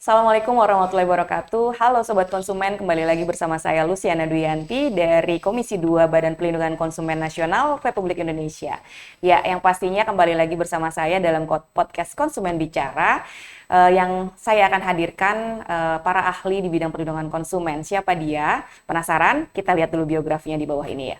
Assalamualaikum warahmatullahi wabarakatuh. Halo Sobat Konsumen, kembali lagi bersama saya Luciana Duyanti dari Komisi 2 Badan Pelindungan Konsumen Nasional Republik Indonesia. Ya, yang pastinya kembali lagi bersama saya dalam podcast Konsumen Bicara yang saya akan hadirkan para ahli di bidang perlindungan konsumen. Siapa dia? Penasaran? Kita lihat dulu biografinya di bawah ini ya.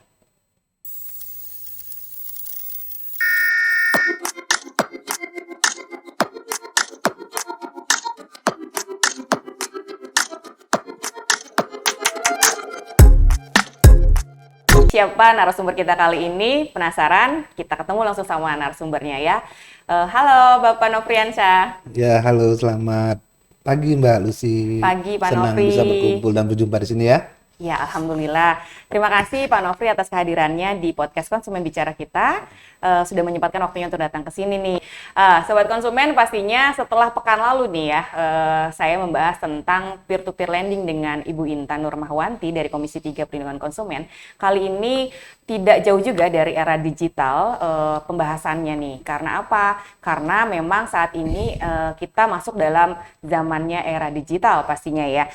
Siapa narasumber kita kali ini? Penasaran? Kita ketemu langsung sama narasumbernya ya. Halo Bapak Nofriansyah. Ya, halo, selamat pagi Mbak Lucy. Pagi Pak Senang Nofri. bisa berkumpul dan berjumpa di sini ya. Ya, Alhamdulillah. Terima kasih Pak Nofri atas kehadirannya di podcast Konsumen Bicara kita. Sudah menyempatkan waktunya untuk datang ke sini nih. Sobat konsumen, pastinya setelah pekan lalu nih ya, saya membahas tentang peer-to-peer lending dengan Ibu Intan Nurmahwanti dari Komisi 3 Perlindungan Konsumen. Kali ini tidak jauh juga dari era digital pembahasannya nih. Karena apa? Karena memang saat ini kita masuk dalam zamannya era digital pastinya ya.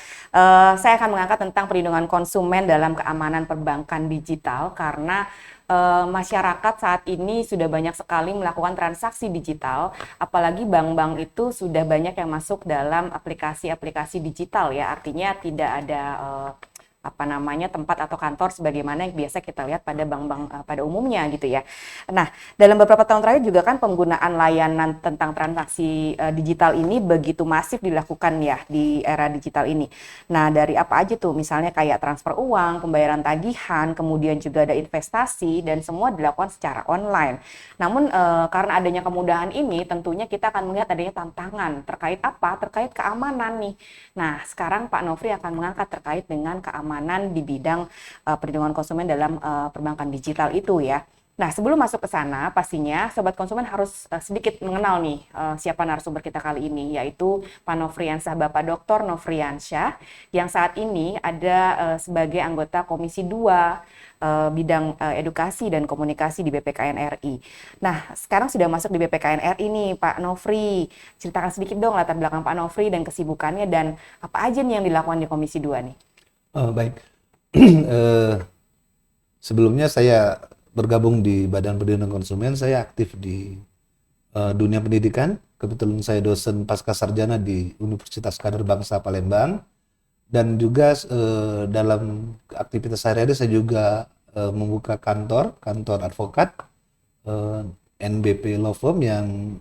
Saya akan mengangkat tentang perlindungan konsumen dalam keamanan perbankan digital karena masyarakat saat ini sudah banyak sekali melakukan transaksi digital, apalagi bank-bank itu sudah banyak yang masuk dalam aplikasi-aplikasi digital ya, artinya tidak ada tempat atau kantor sebagaimana yang biasa kita lihat pada bank-bank pada umumnya gitu ya. Nah, dalam beberapa tahun terakhir juga kan penggunaan layanan tentang transaksi digital ini begitu masif dilakukan ya di era digital ini. Nah, dari apa aja tuh? Misalnya kayak transfer uang, pembayaran tagihan, kemudian juga ada investasi dan semua dilakukan secara online. Namun karena adanya kemudahan ini tentunya kita akan melihat adanya tantangan terkait apa? Terkait keamanan nih. Nah, sekarang Pak Nofri akan mengangkat terkait dengan keamanan di bidang perlindungan konsumen dalam perbankan digital itu ya. Nah, sebelum masuk ke sana, pastinya Sobat Konsumen harus sedikit mengenal nih siapa narasumber kita kali ini, yaitu Pak Nofriansyah, Bapak Dr. Nofriansyah, yang saat ini ada sebagai anggota Komisi 2 bidang edukasi dan komunikasi di BPKN RI. Nah, sekarang sudah masuk di BPKN RI nih, Pak Nofri. Ceritakan sedikit dong latar belakang Pak Nofri dan kesibukannya dan apa aja nih yang dilakukan di Komisi 2 nih. Baik. Sebelumnya saya bergabung di Badan Perlindungan Konsumen. Saya aktif di dunia pendidikan. Kebetulan saya dosen pasca sarjana di Universitas Kader Bangsa Palembang. Dan juga dalam aktivitas sehari-hari saya juga membuka kantor advokat NBP Law Firm yang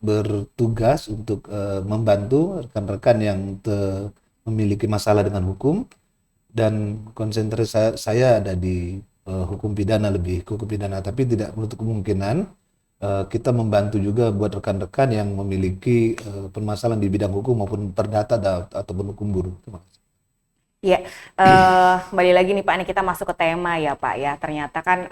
bertugas untuk membantu rekan-rekan yang memiliki masalah dengan hukum, dan konsentrasi saya ada di hukum pidana, lebih ke hukum pidana, tapi tidak menutup kemungkinan kita membantu juga buat rekan-rekan yang memiliki permasalahan di bidang hukum maupun perdata ataupun hukum buruh. Terima kasih. Ya, kembali lagi nih Pak, ini kita masuk ke tema ya Pak ya. Ternyata kan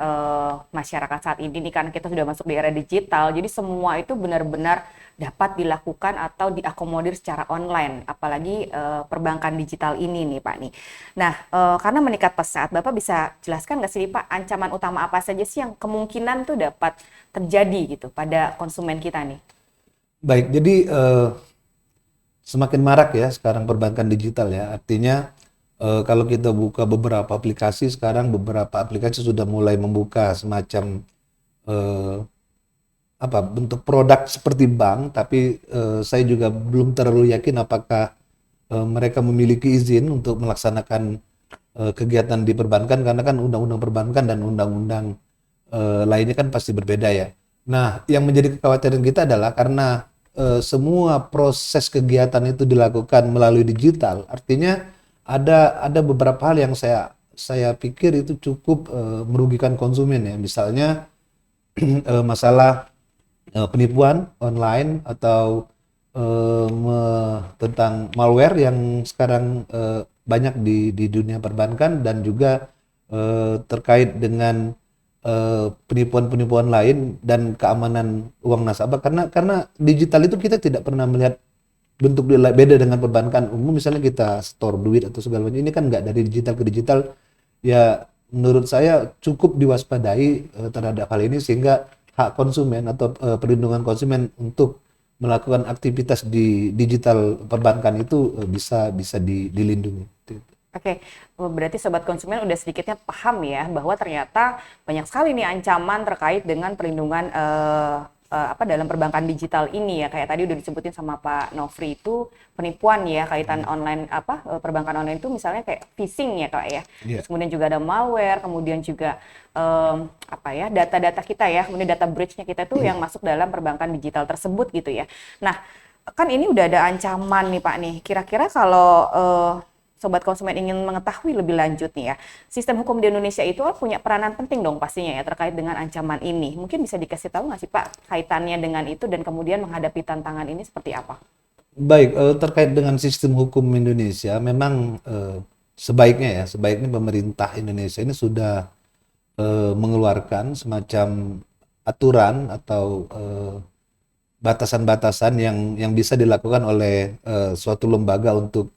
masyarakat saat ini nih kan kita sudah masuk di era digital, jadi semua itu benar-benar dapat dilakukan atau diakomodir secara online, apalagi perbankan digital ini nih Pak nih. Nah, karena meningkat pesat, Bapak bisa jelaskan nggak sih Pak, ancaman utama apa saja sih yang kemungkinan tuh dapat terjadi gitu pada konsumen kita nih? Baik, jadi semakin marak ya sekarang perbankan digital ya, artinya kalau kita buka beberapa aplikasi sekarang, beberapa aplikasi sudah mulai membuka semacam bentuk produk seperti bank, tapi saya juga belum terlalu yakin apakah mereka memiliki izin untuk melaksanakan kegiatan di perbankan, karena kan undang-undang perbankan dan undang-undang lainnya kan pasti berbeda ya. Nah, yang menjadi kekhawatiran kita adalah karena semua proses kegiatan itu dilakukan melalui digital, artinya ada beberapa hal yang saya pikir itu cukup merugikan konsumen ya. Misalnya masalah penipuan online atau tentang malware yang sekarang banyak di dunia perbankan, dan juga terkait dengan penipuan-penipuan lain dan keamanan uang nasabah, karena digital itu kita tidak pernah melihat bentuk beda dengan perbankan umum. Misalnya kita store duit atau segala macam, ini kan nggak dari digital ke digital ya. Menurut saya cukup diwaspadai terhadap hal ini, sehingga hak konsumen atau perlindungan konsumen untuk melakukan aktivitas di digital perbankan itu bisa dilindungi. Oke, berarti sobat konsumen udah sedikitnya paham ya bahwa ternyata banyak sekali nih ancaman terkait dengan perlindungan dalam perbankan digital ini ya. Kayak tadi udah disebutin sama Pak Nofri itu penipuan ya, kaitan online perbankan online itu misalnya kayak phishing ya Kak ya. Iya. Terus kemudian juga ada malware, kemudian juga data-data kita ya, kemudian data breach-nya kita tuh yang masuk dalam perbankan digital tersebut gitu ya. Nah, kan ini udah ada ancaman nih Pak nih. Kira-kira kalau sobat konsumen ingin mengetahui lebih lanjut nih ya, sistem hukum di Indonesia itu punya peranan penting dong pastinya ya terkait dengan ancaman ini. Mungkin bisa dikasih tahu nggak sih Pak kaitannya dengan itu dan kemudian menghadapi tantangan ini seperti apa? Baik, terkait dengan sistem hukum Indonesia, memang sebaiknya pemerintah Indonesia ini sudah mengeluarkan semacam aturan atau batasan-batasan yang bisa dilakukan oleh suatu lembaga untuk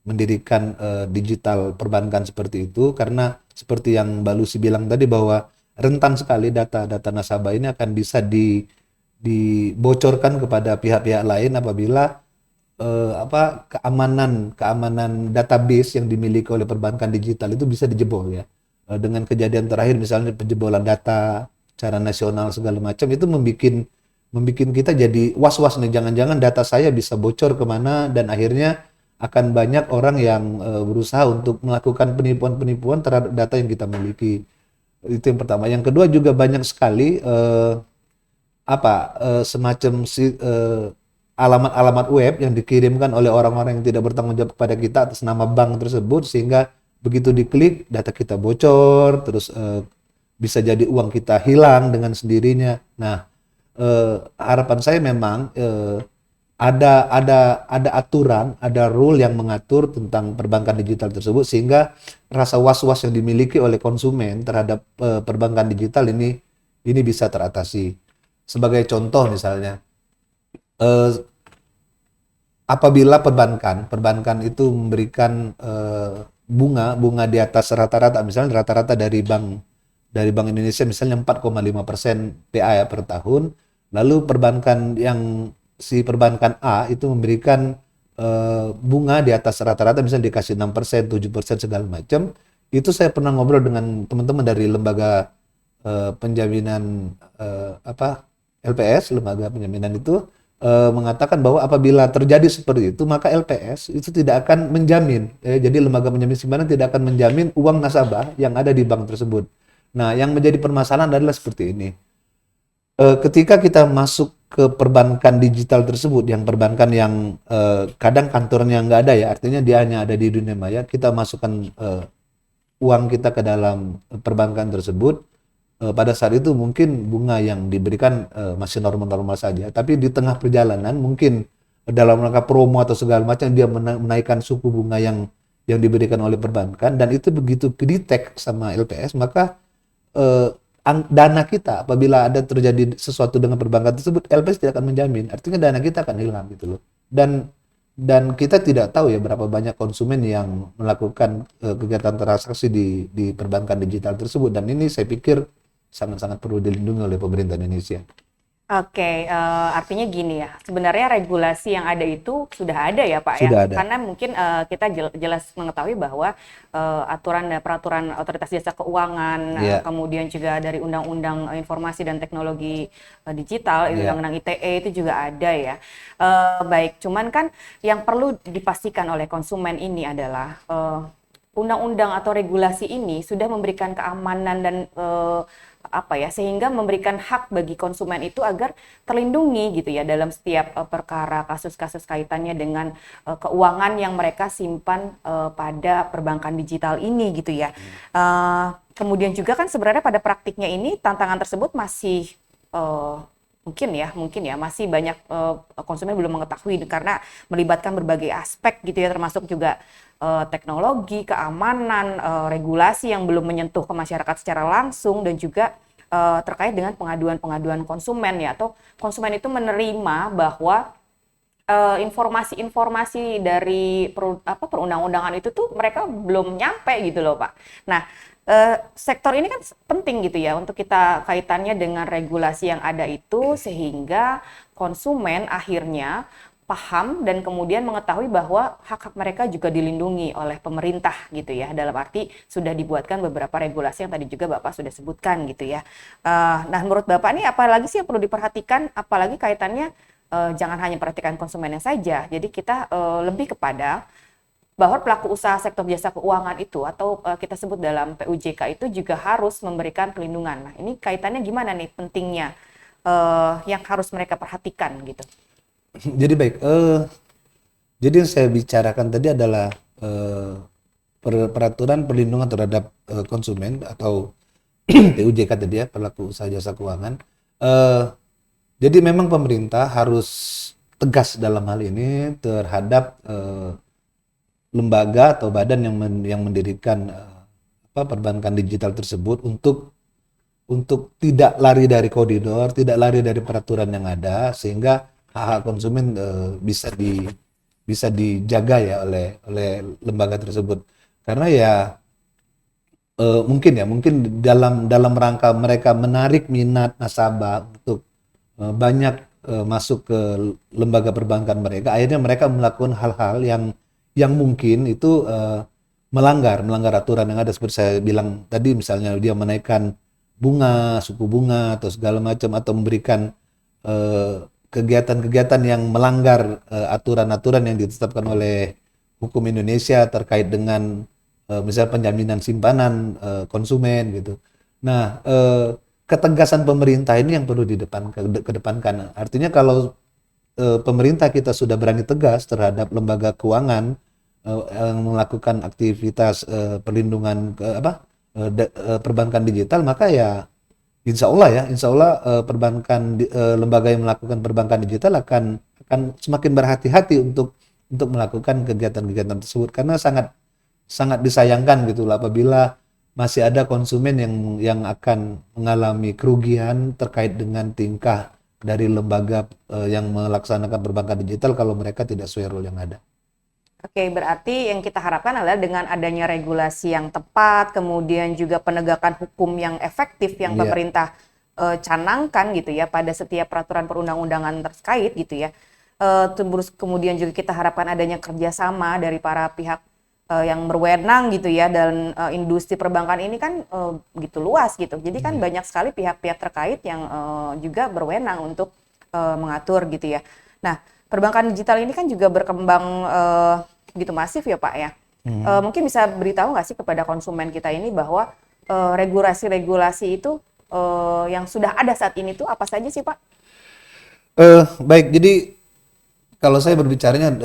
mendirikan digital perbankan seperti itu, karena seperti yang Mbak Lucy bilang tadi bahwa rentan sekali data-data nasabah ini akan bisa dibocorkan kepada pihak-pihak lain apabila keamanan database yang dimiliki oleh perbankan digital itu bisa dijebol ya. Dengan kejadian terakhir misalnya penjebolan data secara nasional segala macam, itu membikin kita jadi was-was nih, jangan-jangan data saya bisa bocor kemana, dan akhirnya akan banyak orang yang berusaha untuk melakukan penipuan-penipuan terhadap data yang kita miliki. Itu yang pertama. Yang kedua juga banyak sekali semacam alamat-alamat web yang dikirimkan oleh orang-orang yang tidak bertanggung jawab kepada kita atas nama bank tersebut, sehingga begitu diklik data kita bocor, terus bisa jadi uang kita hilang dengan sendirinya. Nah, harapan saya memang ada aturan, ada rule yang mengatur tentang perbankan digital tersebut, sehingga rasa was-was yang dimiliki oleh konsumen terhadap perbankan digital ini bisa teratasi. Sebagai contoh misalnya, apabila perbankan itu memberikan bunga di atas rata-rata, misalnya rata-rata dari Bank Indonesia misalnya 4,5% PA ya per tahun, lalu si perbankan A itu memberikan bunga di atas rata-rata, misalnya dikasih 6%, 7% segala macam. Itu saya pernah ngobrol dengan teman-teman dari lembaga penjaminan LPS, lembaga penjaminan itu mengatakan bahwa apabila terjadi seperti itu, maka LPS itu tidak akan menjamin. Jadi lembaga penjamin simpanan tidak akan menjamin uang nasabah yang ada di bank tersebut. Nah, yang menjadi permasalahan adalah seperti ini. Ketika kita masuk ke perbankan digital tersebut, yang perbankan yang kadang kantornya nggak ada ya, artinya dia hanya ada di dunia maya, kita masukkan uang kita ke dalam perbankan tersebut. Pada saat itu mungkin bunga yang diberikan masih normal-normal saja, tapi di tengah perjalanan mungkin dalam rangka promo atau segala macam dia menaikkan suku bunga yang diberikan oleh perbankan, dan itu begitu detect sama LPS, maka dana kita apabila ada terjadi sesuatu dengan perbankan tersebut, LPS tidak akan menjamin, artinya dana kita akan hilang gitu loh. Dan kita tidak tahu ya berapa banyak konsumen yang melakukan kegiatan transaksi di perbankan digital tersebut, dan ini saya pikir sangat-sangat perlu dilindungi oleh pemerintah Indonesia. Oke, artinya gini ya, sebenarnya regulasi yang ada itu sudah ada ya Pak Sudah ya? ada. Karena mungkin kita jelas mengetahui bahwa aturan dan peraturan Otoritas Jasa Keuangan, Iya. kemudian juga dari Undang-Undang Informasi dan Teknologi Digital, Iya. Undang-Undang ITE itu juga ada ya. Baik, cuman kan yang perlu dipastikan oleh konsumen ini adalah undang-undang atau regulasi ini sudah memberikan keamanan dan sehingga memberikan hak bagi konsumen itu agar terlindungi gitu ya dalam setiap perkara kasus-kasus kaitannya dengan keuangan yang mereka simpan pada perbankan digital ini gitu ya. Kemudian juga kan sebenarnya pada praktiknya ini tantangan tersebut masih mungkin ya masih banyak konsumen belum mengetahui karena melibatkan berbagai aspek gitu ya, termasuk juga teknologi, keamanan, regulasi yang belum menyentuh ke masyarakat secara langsung, dan juga terkait dengan pengaduan konsumen ya, atau konsumen itu menerima bahwa informasi-informasi dari perundang-undangan itu tuh mereka belum nyampe gitu loh Pak. Nah, sektor ini kan penting gitu ya untuk kita kaitannya dengan regulasi yang ada itu sehingga konsumen akhirnya paham dan kemudian mengetahui bahwa hak-hak mereka juga dilindungi oleh pemerintah gitu ya. Dalam arti sudah dibuatkan beberapa regulasi yang tadi juga Bapak sudah sebutkan gitu ya. Nah, menurut Bapak ini apalagi sih yang perlu diperhatikan, apalagi kaitannya jangan hanya perhatikan konsumennya saja. Jadi kita lebih kepada bahwa pelaku usaha sektor jasa keuangan itu atau kita sebut dalam PUJK itu juga harus memberikan perlindungan. Nah, ini kaitannya gimana nih pentingnya yang harus mereka perhatikan gitu. Jadi baik, jadi yang saya bicarakan tadi adalah peraturan perlindungan terhadap konsumen atau PUJK tadi ya, pelaku usaha jasa keuangan. Eh, jadi memang pemerintah harus tegas dalam hal ini terhadap lembaga atau badan yang mendirikan perbankan digital tersebut untuk tidak lari dari koridor, tidak lari dari peraturan yang ada, sehingga hak-hak konsumen bisa dijaga ya oleh lembaga tersebut. Karena ya mungkin dalam rangka mereka menarik minat nasabah untuk banyak masuk ke lembaga perbankan mereka, akhirnya mereka melakukan hal-hal yang mungkin itu melanggar aturan yang ada, seperti saya bilang tadi, misalnya dia menaikkan suku bunga atau segala macam, atau memberikan kegiatan-kegiatan yang melanggar aturan-aturan yang ditetapkan oleh hukum Indonesia terkait dengan misalnya penjaminan simpanan konsumen gitu. Nah, ketegasan pemerintah ini yang perlu kedepankan. Artinya kalau pemerintah kita sudah berani tegas terhadap lembaga keuangan yang melakukan aktivitas perlindungan perbankan digital, maka ya insya Allah lembaga yang melakukan perbankan digital akan semakin berhati-hati untuk melakukan kegiatan-kegiatan tersebut, karena sangat disayangkan gitu lah apabila masih ada konsumen yang akan mengalami kerugian terkait dengan tingkah dari lembaga yang melaksanakan perbankan digital kalau mereka tidak sesuai rule yang ada. Oke, berarti yang kita harapkan adalah dengan adanya regulasi yang tepat, kemudian juga penegakan hukum yang efektif yang pemerintah canangkan gitu ya pada setiap peraturan perundang-undangan terkait gitu ya. Terus kemudian juga kita harapkan adanya kerjasama dari para pihak yang berwenang gitu ya, dan industri perbankan ini kan gitu luas gitu. Jadi kan banyak sekali pihak-pihak terkait yang juga berwenang untuk mengatur gitu ya. Nah, perbankan digital ini kan juga berkembang gitu masif ya Pak ya. Mungkin bisa beritahu nggak sih kepada konsumen kita ini bahwa regulasi-regulasi itu yang sudah ada saat ini tuh apa saja sih Pak? Baik, jadi kalau saya berbicaranya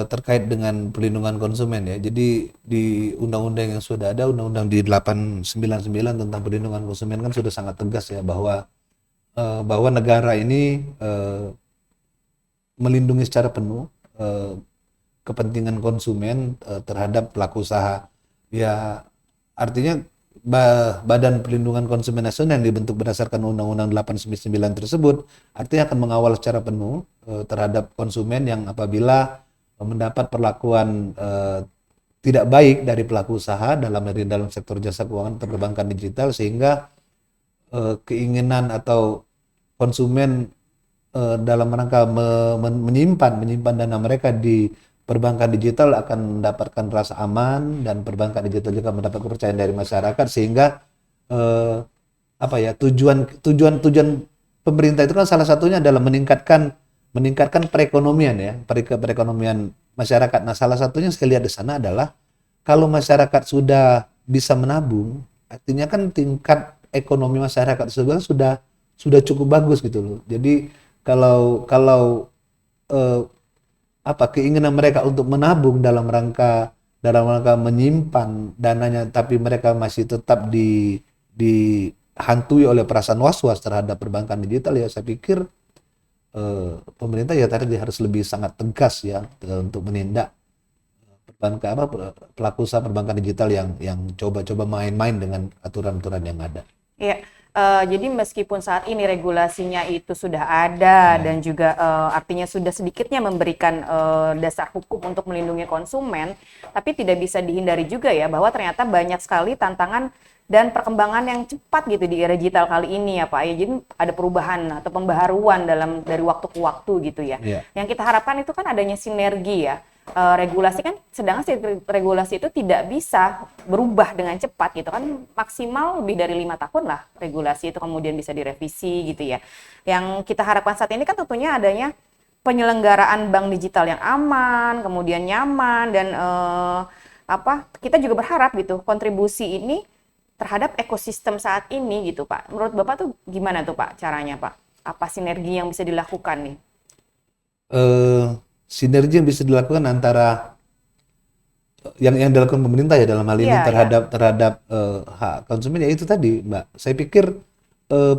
terkait dengan perlindungan konsumen ya. Jadi di undang-undang yang sudah ada, undang-undang di 899 tentang perlindungan konsumen kan sudah sangat tegas ya bahwa negara ini melindungi secara penuh kepentingan konsumen terhadap pelaku usaha. Ya, artinya Badan Perlindungan Konsumen Nasional yang dibentuk berdasarkan Undang-Undang 899 tersebut artinya akan mengawal secara penuh terhadap konsumen yang apabila mendapat perlakuan tidak baik dari pelaku usaha dalam sektor jasa keuangan atau perbankan digital, sehingga keinginan atau konsumen dalam rangka menyimpan dana mereka di perbankan digital akan mendapatkan rasa aman, dan perbankan digital juga mendapat kepercayaan dari masyarakat, sehingga tujuan pemerintah itu kan salah satunya adalah meningkatkan perekonomian ya, perekonomian masyarakat. Nah, salah satunya saya lihat di sana adalah kalau masyarakat sudah bisa menabung, artinya kan tingkat ekonomi masyarakat sudah cukup bagus gitu loh. Jadi kalau keinginan mereka untuk menabung dalam rangka menyimpan dananya, tapi mereka masih tetap dihantui oleh perasaan was-was terhadap perbankan digital, ya saya pikir pemerintah ya tadi harus lebih sangat tegas ya untuk menindak pelaku usaha perbankan digital yang coba-coba main-main dengan aturan-aturan yang ada. Iya, Jadi meskipun saat ini regulasinya itu sudah ada dan juga artinya sudah sedikitnya memberikan dasar hukum untuk melindungi konsumen, tapi tidak bisa dihindari juga ya bahwa ternyata banyak sekali tantangan dan perkembangan yang cepat gitu di era digital kali ini ya Pak. Ya, jadi ada perubahan atau pembaharuan dari waktu ke waktu gitu ya. Iya. Yang kita harapkan itu kan adanya sinergi ya. Regulasi kan, sedangkan regulasi itu tidak bisa berubah dengan cepat gitu kan, maksimal lebih dari 5 tahun lah regulasi itu kemudian bisa direvisi gitu ya. Yang kita harapkan saat ini kan tentunya adanya penyelenggaraan bank digital yang aman, kemudian nyaman dan kita juga berharap gitu kontribusi ini terhadap ekosistem saat ini gitu Pak. Menurut Bapak tuh gimana tuh Pak caranya Pak? Apa sinergi yang bisa dilakukan nih? Sinergi yang bisa dilakukan antara yang dilakukan pemerintah ya dalam hal ini Iya, terhadap hak konsumen ya itu tadi Mbak. Saya pikir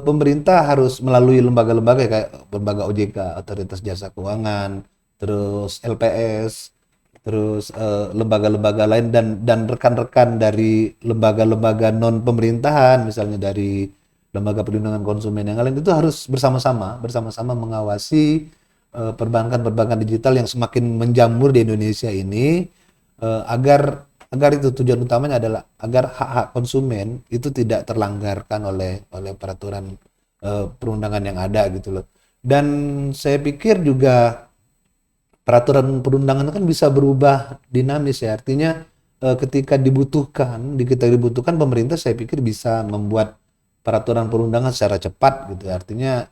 pemerintah harus melalui lembaga-lembaga kayak lembaga OJK, Otoritas Jasa Keuangan, terus LPS, terus lembaga-lembaga lain dan rekan-rekan dari lembaga-lembaga non pemerintahan misalnya dari lembaga perlindungan konsumen yang lain itu harus bersama-sama mengawasi perbankan-perbankan digital yang semakin menjamur di Indonesia ini agar itu tujuan utamanya adalah agar hak-hak konsumen itu tidak terlanggarkan oleh peraturan perundangan yang ada gitu loh. Dan saya pikir juga peraturan perundangan kan bisa berubah dinamis ya. Artinya ketika dibutuhkan pemerintah saya pikir bisa membuat peraturan perundangan secara cepat gitu. Artinya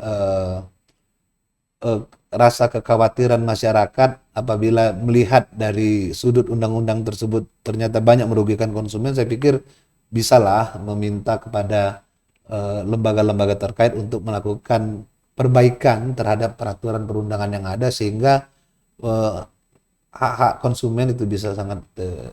rasa kekhawatiran masyarakat apabila melihat dari sudut undang-undang tersebut ternyata banyak merugikan konsumen, saya pikir bisalah meminta kepada lembaga-lembaga terkait untuk melakukan perbaikan terhadap peraturan perundangan yang ada sehingga hak-hak konsumen itu bisa sangat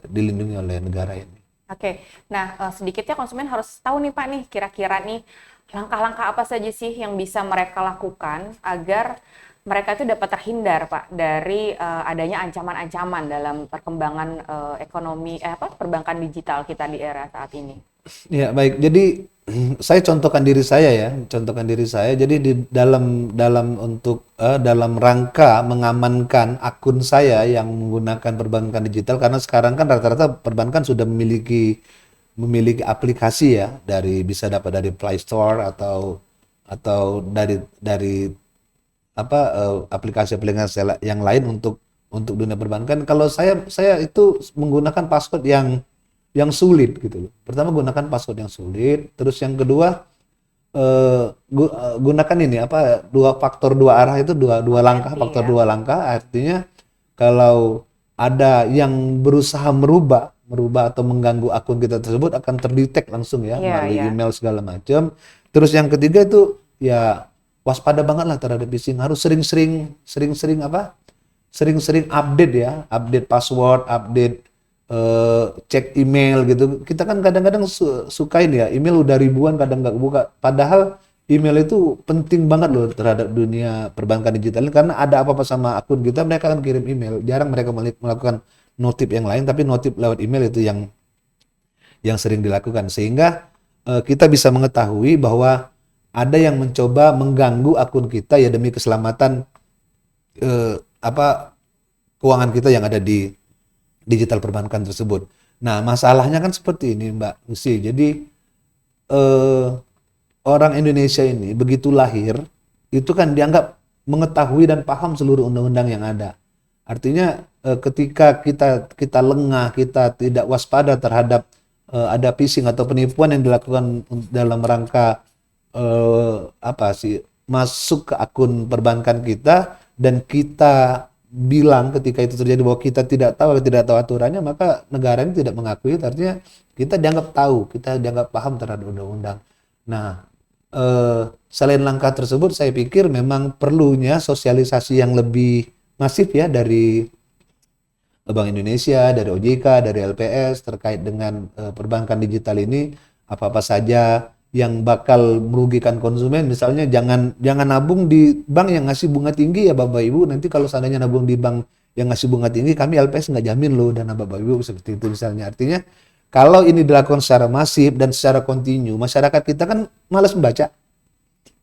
dilindungi oleh negara ini. Oke, nah sedikitnya konsumen harus tahu nih Pak nih, kira-kira nih langkah-langkah apa saja sih yang bisa mereka lakukan agar mereka itu dapat terhindar Pak dari adanya ancaman-ancaman dalam perkembangan ekonomi perbankan digital kita di era saat ini. Ya, baik. Jadi saya contohkan diri saya ya, Jadi di dalam rangka mengamankan akun saya yang menggunakan perbankan digital karena sekarang kan rata-rata perbankan sudah memiliki aplikasi ya bisa dapat dari Play Store atau dari aplikasi-aplikasi yang lain untuk dunia perbankan. Kalau saya itu menggunakan password yang sulit gitu loh. Pertama gunakan password yang sulit, terus yang kedua gunakan ini dua faktor dua arah itu dua langkah, faktor dua langkah. Artinya kalau ada yang berusaha merubah atau mengganggu akun kita tersebut akan terdetek langsung ya melalui email segala macam. Terus yang ketiga itu ya waspada banget lah terhadap phishing. Harus sering-sering update ya, update password, update cek email gitu. Kita kan kadang-kadang sukain ya, email udah ribuan kadang nggak buka. Padahal email itu penting banget loh terhadap dunia perbankan digital ini karena ada apa-apa sama akun kita, mereka akan kirim email. Jarang mereka melakukan notif yang lain, tapi notif lewat email itu yang sering dilakukan. Sehingga kita bisa mengetahui bahwa ada yang mencoba mengganggu akun kita ya demi keselamatan keuangan kita yang ada di digital perbankan tersebut. Nah, masalahnya kan seperti ini, Mbak Lucy. Jadi orang Indonesia ini begitu lahir itu kan dianggap mengetahui dan paham seluruh undang-undang yang ada. Artinya ketika kita lengah, kita tidak waspada terhadap ada phishing atau penipuan yang dilakukan dalam rangka masuk ke akun perbankan kita dan kita bilang ketika itu terjadi bahwa kita tidak tahu aturannya, maka negara ini tidak mengakui. Artinya kita dianggap tahu, kita dianggap paham terhadap undang-undang. Nah, selain langkah tersebut, saya pikir memang perlunya sosialisasi yang lebih masif ya dari Bank Indonesia, dari OJK, dari LPS terkait dengan perbankan digital ini, apa-apa saja yang bakal merugikan konsumen. Misalnya jangan nabung di bank yang ngasih bunga tinggi ya Bapak Ibu. Nanti kalau seandainya nabung di bank yang ngasih bunga tinggi, kami LPS nggak jamin loh dana Bapak Ibu seperti itu misalnya. Artinya kalau ini dilakukan secara masif dan secara kontinu, masyarakat kita kan malas membaca.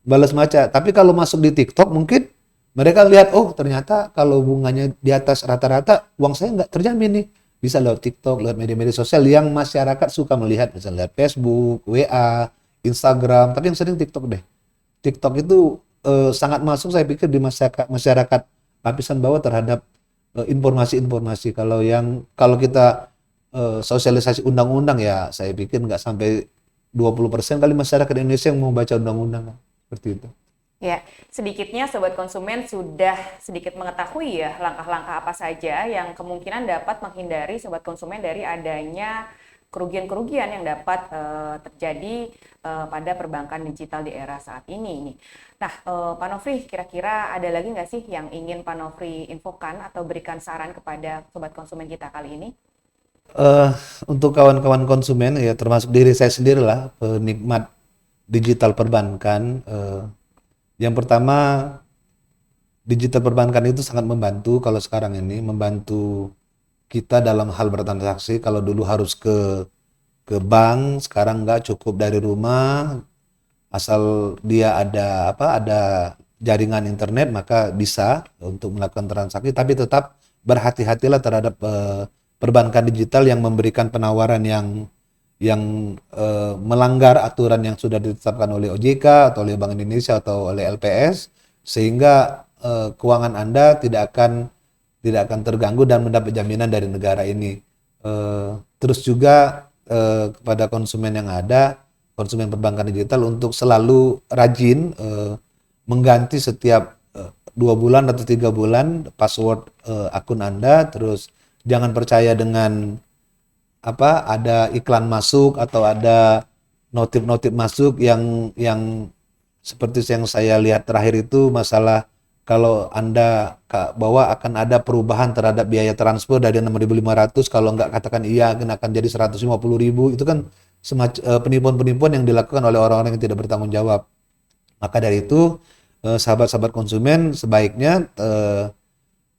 Balas baca. Tapi kalau masuk di TikTok mungkin mereka lihat, oh ternyata kalau bunganya di atas rata-rata, uang saya nggak terjamin nih. Bisa lewat TikTok, lewat media-media sosial yang masyarakat suka melihat. Misalnya lewat Facebook, WA, Instagram. Tapi yang sering TikTok deh. TikTok itu sangat masuk saya pikir di masyarakat lapisan bawah terhadap informasi-informasi. Kalau kita sosialisasi undang-undang ya saya pikir nggak sampai 20% kali masyarakat Indonesia yang mau baca undang-undang. Seperti itu. Ya, sedikitnya Sobat Konsumen sudah sedikit mengetahui ya langkah-langkah apa saja yang kemungkinan dapat menghindari Sobat Konsumen dari adanya kerugian-kerugian yang dapat terjadi pada perbankan digital di era saat ini. Nah, Pak Nofri, kira-kira ada lagi nggak sih yang ingin Pak Nofri infokan atau berikan saran kepada Sobat Konsumen kita kali ini? Untuk kawan-kawan konsumen ya termasuk diri saya sendiri lah penikmat digital perbankan. Yang pertama, digital perbankan itu sangat membantu kalau sekarang ini membantu kita dalam hal bertransaksi. Kalau dulu harus ke bank, sekarang nggak, cukup dari rumah, asal dia ada jaringan internet maka bisa untuk melakukan transaksi. Tapi tetap berhati-hatilah terhadap perbankan digital yang memberikan penawaran yang melanggar aturan yang sudah ditetapkan oleh OJK atau oleh Bank Indonesia atau oleh LPS, sehingga keuangan Anda tidak akan terganggu dan mendapat jaminan dari negara ini. Terus juga kepada konsumen yang ada, konsumen perbankan digital untuk selalu rajin mengganti setiap 2 bulan atau 3 bulan password akun Anda. Terus jangan percaya dengan ada iklan masuk atau ada notif masuk yang seperti yang saya lihat terakhir itu masalah kalau Anda bahwa akan ada perubahan terhadap biaya transfer dari 6.500, kalau nggak katakan iya akan jadi 150.000. Itu kan penipuan-penipuan yang dilakukan oleh orang-orang yang tidak bertanggung jawab. Maka dari itu sahabat-sahabat konsumen sebaiknya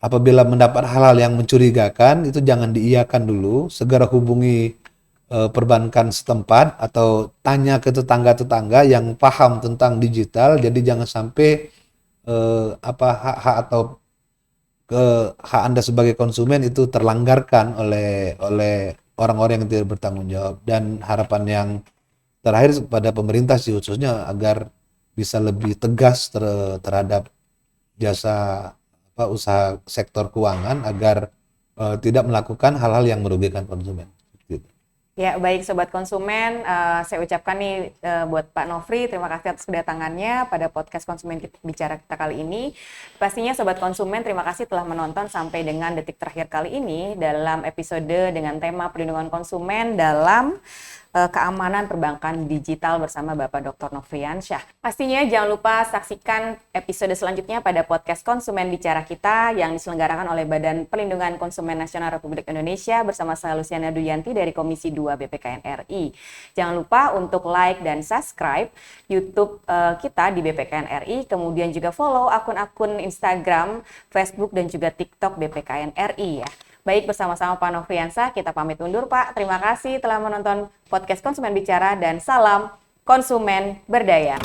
apabila mendapat hal-hal yang mencurigakan itu jangan diiyakan dulu, segera hubungi perbankan setempat atau tanya ke tetangga-tetangga yang paham tentang digital. Jadi jangan sampai hak atau hak Anda sebagai konsumen itu terlanggarkan oleh orang-orang yang tidak bertanggung jawab. Dan harapan yang terakhir kepada pemerintah sih khususnya agar bisa lebih tegas terhadap jasa usaha sektor keuangan agar tidak melakukan hal-hal yang merugikan konsumen. Ya, baik Sobat Konsumen, saya ucapkan nih buat Pak Nofri, terima kasih atas kedatangannya pada podcast Konsumen Bicara kita kali ini. Pastinya Sobat Konsumen, terima kasih telah menonton sampai dengan detik terakhir kali ini dalam episode dengan tema perlindungan konsumen dalam keamanan perbankan digital bersama Bapak Dr. Nofriansyah. Pastinya jangan lupa saksikan episode selanjutnya pada podcast Konsumen Bicara kita yang diselenggarakan oleh Badan Perlindungan Konsumen Nasional Republik Indonesia bersama saya Luciana Duyanti dari Komisi 2 BPKN RI. Jangan lupa untuk like dan subscribe YouTube kita di BPKN RI, kemudian juga follow akun-akun Instagram, Facebook, dan juga TikTok BPKN RI ya. Baik, bersama-sama Pak Nofriansyah, kita pamit undur Pak. Terima kasih telah menonton podcast Konsumen Bicara dan salam konsumen berdaya.